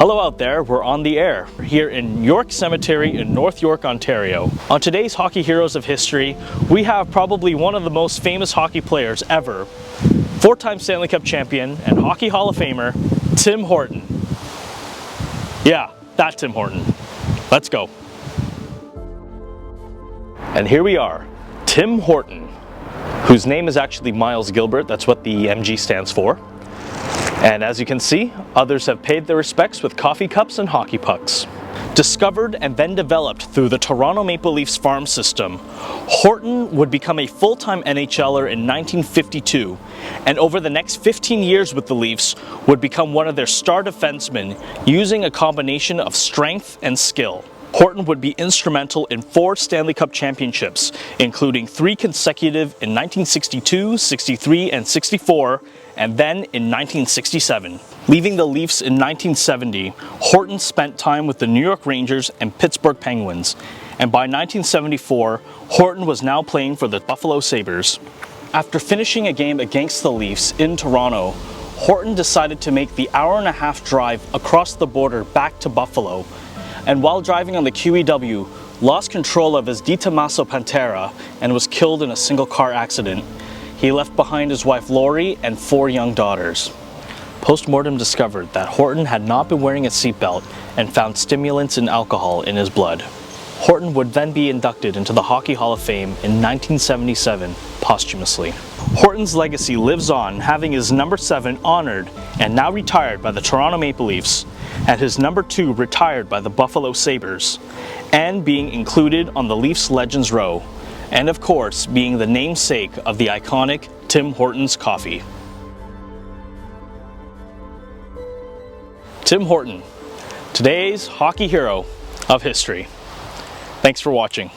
Hello out there, we're on the air here in York Cemetery in North York, Ontario. On today's Hockey Heroes of History, we have probably one of the most famous hockey players ever, four-time Stanley Cup champion and Hockey Hall of Famer, Tim Horton. Yeah, that Tim Horton. Let's go. And here we are, Tim Horton, whose name is actually Miles Gilbert. That's what the MG stands for. And as you can see, others have paid their respects with coffee cups and hockey pucks. Discovered and then developed through the Toronto Maple Leafs farm system, Horton would become a full-time NHLer in 1952, and over the next 15 years with the Leafs would become one of their star defensemen, using a combination of strength and skill. Horton would be instrumental in 4 Stanley Cup championships, including 3 consecutive in 1962, 63, and 64, and then in 1967. Leaving the Leafs in 1970, Horton spent time with the New York Rangers and Pittsburgh Penguins, and by 1974, Horton was now playing for the Buffalo Sabres. After finishing a game against the Leafs in Toronto, Horton decided to make the hour-and-a-half drive across the border back to Buffalo, and while driving on the QEW, lost control of his Di Tommaso Pantera and was killed in a single car accident. He left behind his wife Lori and 4 young daughters. Post-mortem discovered that Horton had not been wearing a seatbelt and found stimulants and alcohol in his blood. Horton would then be inducted into the Hockey Hall of Fame in 1977, posthumously. Horton's legacy lives on, having his number 7 honored and now retired by the Toronto Maple Leafs, and his number 2 retired by the Buffalo Sabres, and being included on the Leafs Legends Row, and of course being the namesake of the iconic Tim Hortons coffee. Tim Horton, today's hockey hero of history. Thanks for watching.